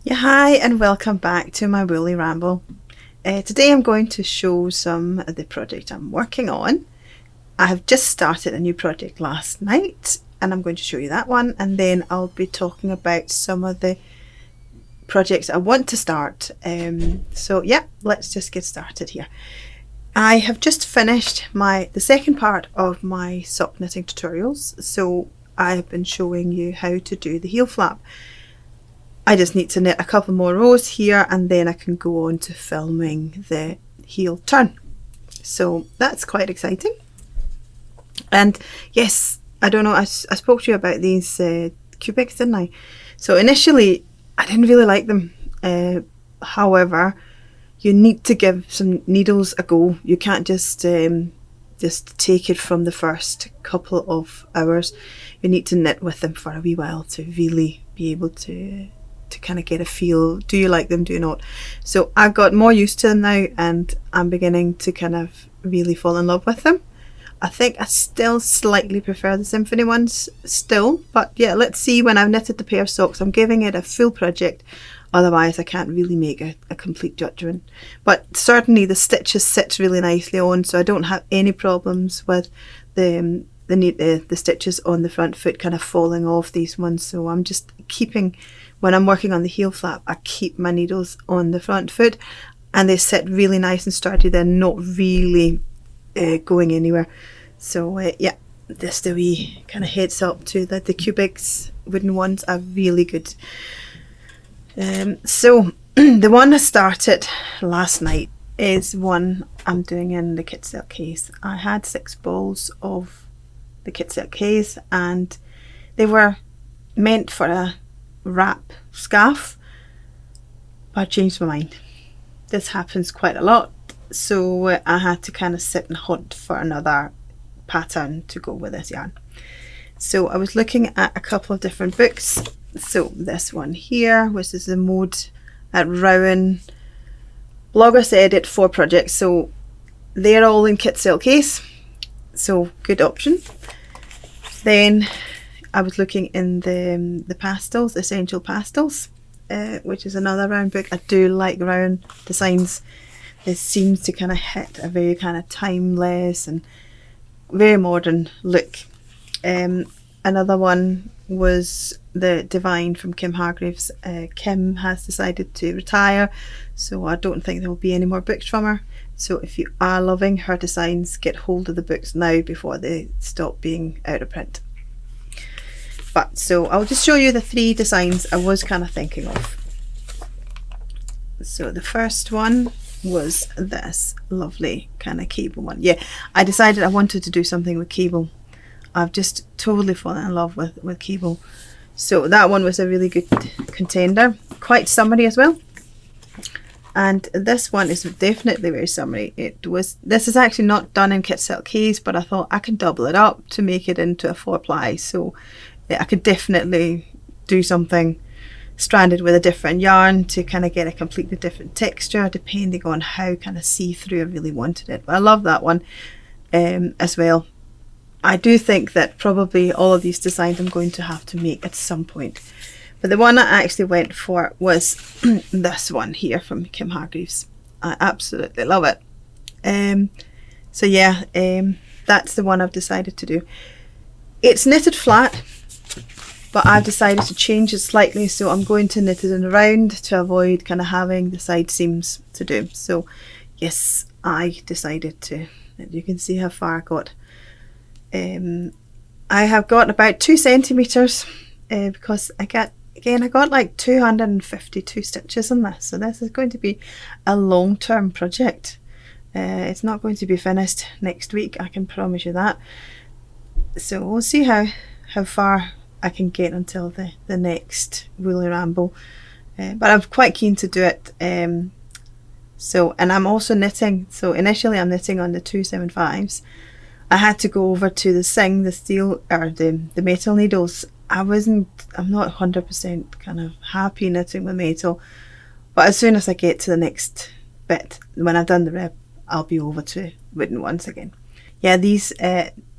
Yeah, hi and welcome back to my woolly ramble. Today I'm going to show some of the project I'm working on. I have just started a new project last night and I'm going to show you that one, and then I'll be talking about some of the projects I want to start. So yeah, let's just get started here. I have just finished the second part of my sock knitting tutorials, so I have been showing you how to do the heel flap. I just need to knit a couple more rows here and then I can go on to filming the heel turn. So that's quite exciting. And yes, I don't know, I spoke to you about these cubics, didn't I? So initially I didn't really like them. However, you need to give some needles a go. You can't just take it from the first couple of hours. You need to knit with them for a wee while to really be able to kind of get a feel. Do you like them? Do you not? So I've got more used to them now and I'm beginning to kind of really fall in love with them. I think I still slightly prefer the symphony ones still, but yeah, let's see when I've knitted the pair of socks. I'm giving it a full project, otherwise I can't really make a complete judgment. But certainly the stitches sit really nicely on, so I don't have any problems with the stitches on the front foot kind of falling off these ones. So I'm just keeping, when I'm working on the heel flap, I keep my needles on the front foot and they sit really nice and sturdy. They're not really going anywhere. So yeah, just a wee kind of heads up to that the cubics wooden ones are really good. So the one I started last night is one I'm doing in the kit silk case. I had 6 balls of the kit silk case and they were meant for a wrap scarf, but I changed my mind. This happens quite a lot, so I had to kind of sit and hunt for another pattern to go with this yarn. So I was looking at a couple of different books. So this one here, which is the Mode at Rowan Blogger said it 4 projects, so they're all in kit silk case, so good option. Then I was looking in the pastels, Essential Pastels, which is another round book. I do like round designs. It seems to kind of hit a very kind of timeless and very modern look. Another one was the Divine from Kim Hargreaves. Kim has decided to retire, so I don't think there will be any more books from her. So if you are loving her designs, get hold of the books now before they stop being out of print. But so I'll just show you the 3 designs I was kind of thinking of. So the first one was this lovely kind of cable one. Yeah, I decided I wanted to do something with cable. I've just totally fallen in love with cable. So that one was a really good contender. Quite summery as well. And this one is definitely very summery. This is actually not done in kit silk case, but I thought I can double it up to make it into a 4-ply. So I could definitely do something stranded with a different yarn to kind of get a completely different texture depending on how kind of see-through I really wanted it. But I love that one as well. I do think that probably all of these designs I'm going to have to make at some point. But the one I actually went for was this one here from Kim Hargreaves. I absolutely love it. So yeah, that's the one I've decided to do. It's knitted flat, but I've decided to change it slightly, so I'm going to knit it in a round to avoid kind of having the side seams to do. So yes, I decided to, and you can see how far I got. I have got about 2 centimeters because I got like 252 stitches in this, so this is going to be a long-term project. It's not going to be finished next week, I can promise you that. So we'll see how far I can get until the next woolly ramble, but I'm quite keen to do it. So, and I'm also knitting. So initially I'm knitting on the 275s. I had to go over to the steel or the metal needles. I'm not 100% kind of happy knitting with metal, but as soon as I get to the next bit, when I've done the rib, I'll be over to wooden ones again. Yeah, these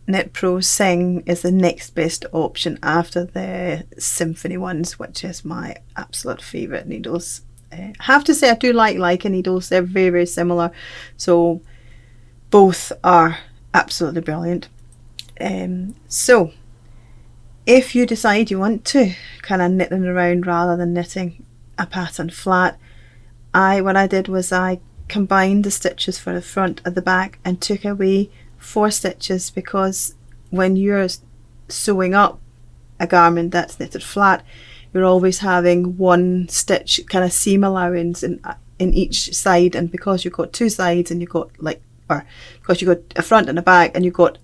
Knit Pro Sing is the next best option after the Symphony ones, which is my absolute favourite needles. I have to say I do like Leica needles. They're very, very similar, so both are absolutely brilliant. So if you decide you want to kind of knit them around rather than knitting a pattern flat, what I did was I combined the stitches for the front and the back and took away 4 stitches, because when you're sewing up a garment that's knitted flat, you're always having 1 stitch kind of seam allowance in each side, and because you've got 2 sides and you've got because you've got a front and a back and you've got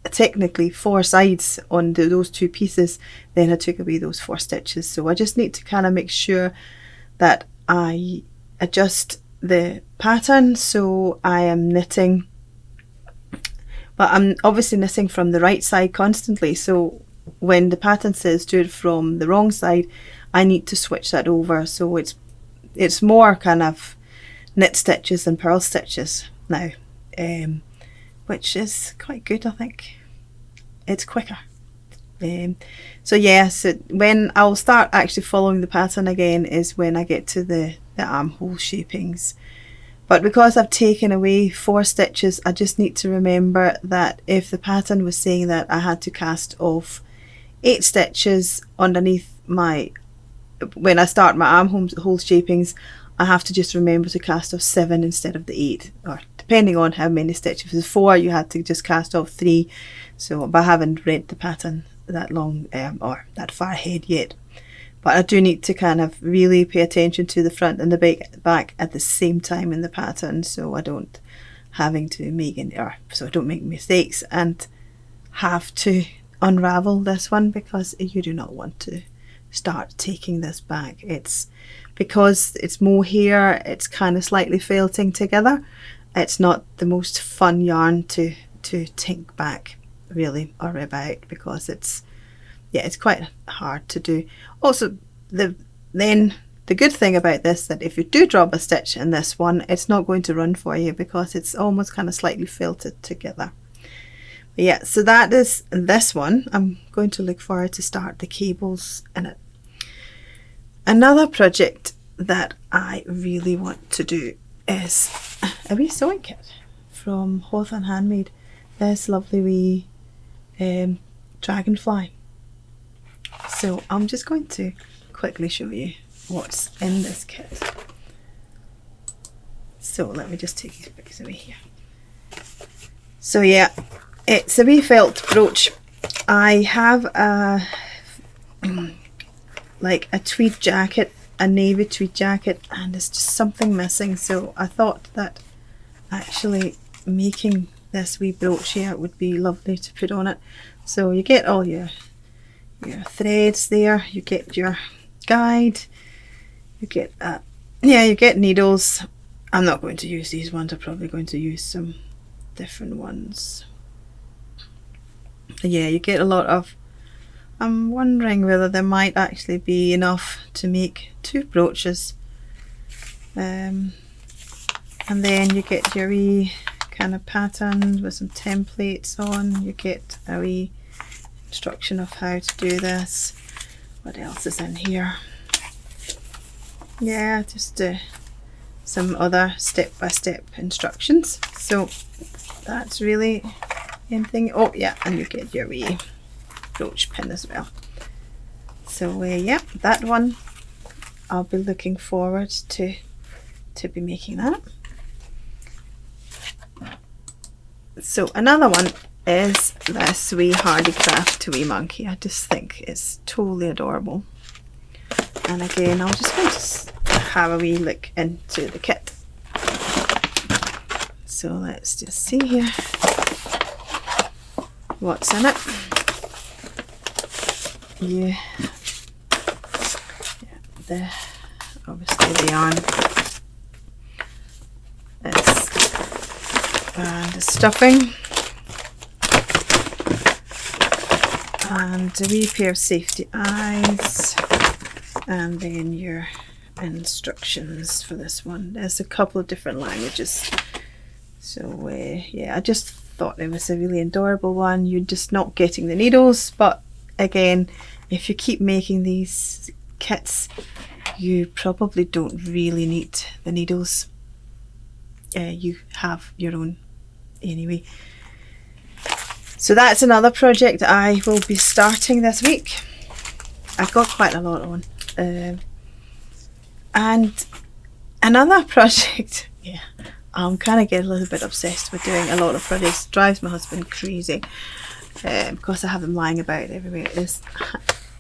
technically 4 sides on those 2 pieces, then I took away those 4 stitches. So I just need to kind of make sure that I adjust the pattern so I am knitting, but I'm obviously knitting from the right side constantly, so when the pattern says do it from the wrong side, I need to switch that over, so it's more kind of knit stitches than purl stitches now, which is quite good. I think it's quicker. So yeah, so when I'll start actually following the pattern again is when I get to the armhole shapings. But because I've taken away 4 stitches, I just need to remember that if the pattern was saying that I had to cast off 8 stitches underneath when I start my armhole shapings, I have to just remember to cast off 7 instead of the 8, or depending on how many stitches. If it's 4, you had to just cast off 3. So, but I haven't read the pattern that long or that far ahead yet. But I do need to kind of really pay attention to the front and the back at the same time in the pattern, so I don't make mistakes and have to unravel this one, because you do not want to start taking this back. It's because it's mohair, it's kind of slightly felting together. It's not the most fun yarn to take back really or rib out, because it's quite hard to do. Also, the good thing about this, that if you do drop a stitch in this one, it's not going to run for you, because it's almost kind of slightly felted together. But yeah, so that is this one. I'm going to look forward to start the cables in it. Another project that I really want to do is a wee sewing kit from Hawthorne Handmade. This lovely wee dragonfly. So I'm just going to quickly show you what's in this kit. So let me just take these pictures away here. So yeah, it's a wee felt brooch. I have a tweed jacket, a navy tweed jacket, and there's just something missing, so I thought that actually making this wee brooch here would be lovely to put on it. So you get all your threads there, you get your guide, you get you get needles. I'm not going to use these ones, I'm probably going to use some different ones. Yeah, you get a lot of, I'm wondering whether there might actually be enough to make 2 brooches. And then you get your wee kind of pattern with some templates on. You get a wee instruction of how to do this. What else is in here? Yeah, just some other step-by-step instructions. So that's really anything. Oh yeah, and you get your wee brooch pin as well. So yeah, that one I'll be looking forward to be making that. So another one is this wee Hardycraft wee monkey. I just think it's totally adorable. And again, I'm just going to have a wee look into the kit. So let's just see here what's in it. Yeah, obviously the yarn is, and the stuffing, and a wee pair of safety eyes, and then your instructions for this one. There's a couple of different languages, so yeah, I just thought it was a really adorable one. You're just not getting the needles, but again, if you keep making these kits, you probably don't really need the needles. You have your own anyway. So that's another project I will be starting this week. I've got quite a lot on. And another project, yeah, I'm kind of getting a little bit obsessed with doing a lot of projects. It drives my husband crazy because I have them lying about everywhere.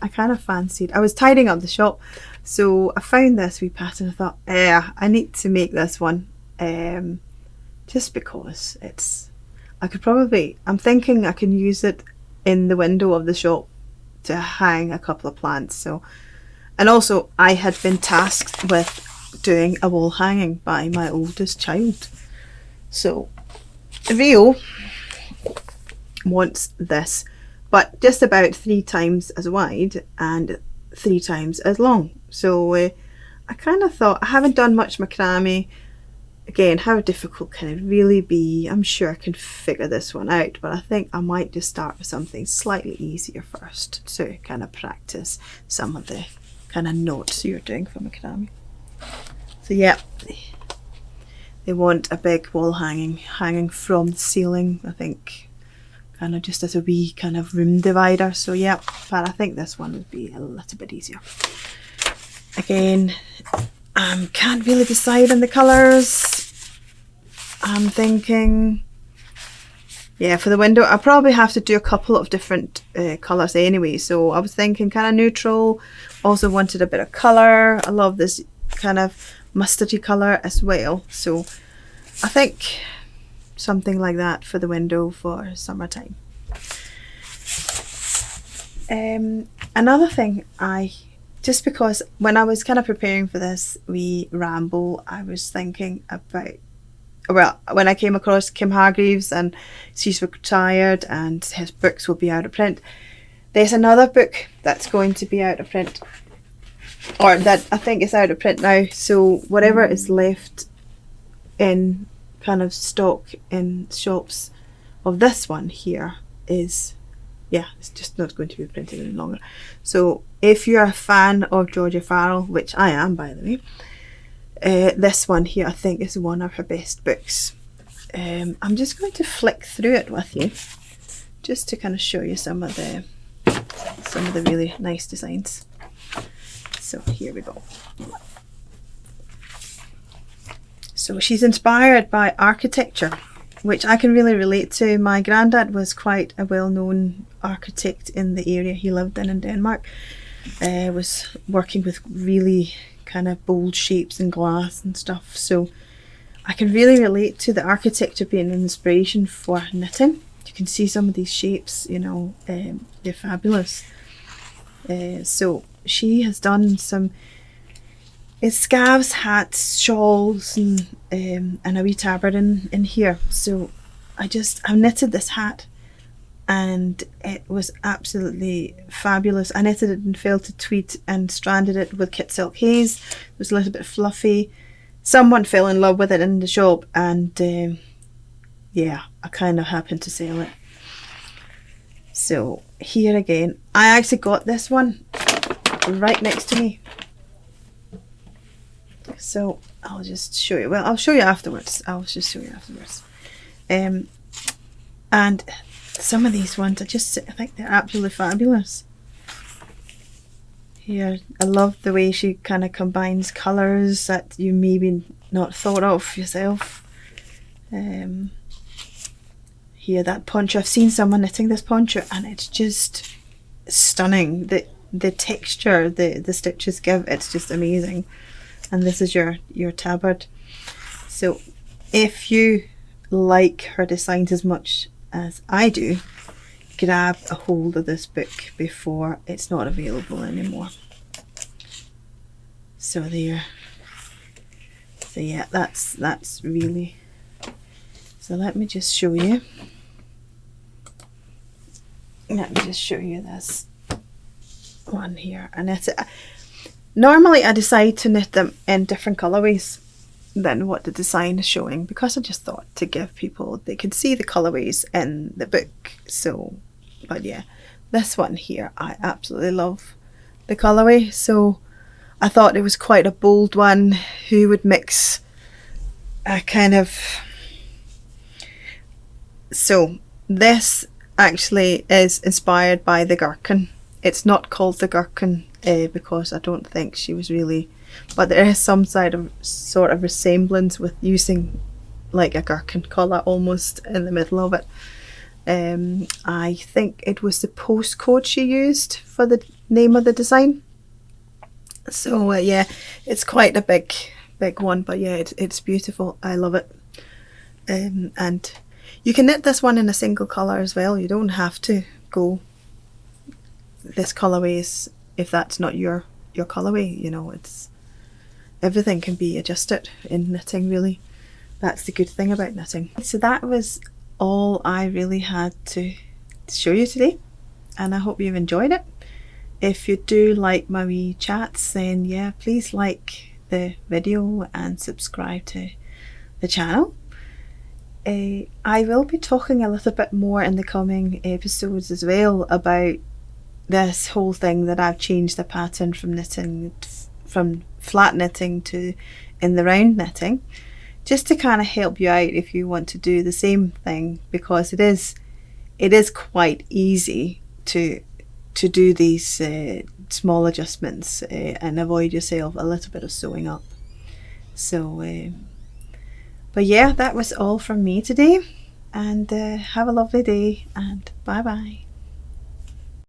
I kind of fancied, I was tidying up the shop, so I found this wee pattern. I thought, I need to make this one, just because I'm thinking I can use it in the window of the shop to hang a couple of plants. So, and also I had been tasked with doing a wall hanging by my oldest child. So Rio wants this, but just about 3 times as wide and 3 times as long. So I kind of thought, I haven't done much macrame. Again, how difficult can it really be? I'm sure I can figure this one out, but I think I might just start with something slightly easier first to kind of practice some of the kind of knots you're doing for macrame. So yeah, they want a big wall hanging from the ceiling, I think, kind of just as a wee kind of room divider. So yeah, but I think this one would be a little bit easier. Again, can't really decide on the colours. I'm thinking, yeah, for the window I probably have to do a couple of different colours anyway. So I was thinking kind of neutral, also wanted a bit of colour. I love this kind of mustardy colour as well. So I think something like that for the window for summertime. Another thing, just because when I was kind of preparing for this wee ramble, I was thinking about, well, when I came across Kim Hargreaves and she's retired and his books will be out of print, there's another book that's going to be out of print, or that I think is out of print now. So whatever is left in kind of stock in shops of this one here is, yeah, it's just not going to be printed any longer. So if you're a fan of Georgia Farrell, which I am, by the way, this one here I think is one of her best books. I'm just going to flick through it with you just to kind of show you some of the really nice designs. So here we go. So she's inspired by architecture, which I can really relate to. My granddad was quite a well-known architect in the area he lived in Denmark. Was working with really kind of bold shapes and glass and stuff. So I can really relate to the architecture being an inspiration for knitting. You can see some of these shapes, you know, they're fabulous. So she has done some scarves, hats, shawls, and a wee tabard in here. So I've knitted this hat and it was absolutely fabulous. I knitted it in felted tweed and stranded it with kit silk haze. It was a little bit fluffy. Someone fell in love with it in the shop, and yeah, I kind of happened to sell it. So here again, I actually got this one right next to me. So I'll just show you. Well, I'll show you afterwards. And some of these ones, I think they're absolutely fabulous. Here, I love the way she kind of combines colours that you maybe not thought of yourself. Here, that poncho, I've seen someone knitting this poncho and it's just stunning. The texture the stitches give, it's just amazing. And this is your tabard. So if you like her designs as much as I do, grab a hold of this book before it's not available anymore. So there. So yeah, that's really. So let me just show you. Let me just show you this one here, and it's normally I decide to knit them in different colorways, than what the design is showing, because I just thought to give people, they could see the colourways in the book. So, but yeah, this one here, I absolutely love the colourway. So I thought it was quite a bold one who would mix a kind of... So this actually is inspired by the gherkin. It's not called the gherkin because I don't think she was really, but there is some sort of resemblance with using like a gherkin collar almost in the middle of it. I think it was the postcode she used for the name of the design. So yeah, it's quite a big one, but yeah, it's beautiful. I love it. And you can knit this one in a single colour as well. You don't have to go this colourway if that's not your colourway. You know, it's everything can be adjusted in knitting, really. That's the good thing about knitting. So that was all I really had to show you today, and I hope you've enjoyed it. If you do like my wee chats, then yeah, please like the video and subscribe to the channel. I will be talking a little bit more in the coming episodes as well about this whole thing that I've changed the pattern from knitting from flat knitting to in the round knitting, just to kind of help you out if you want to do the same thing, because it is quite easy to do these small adjustments and avoid yourself a little bit of sewing up. So but yeah, that was all from me today, and have a lovely day, and bye bye.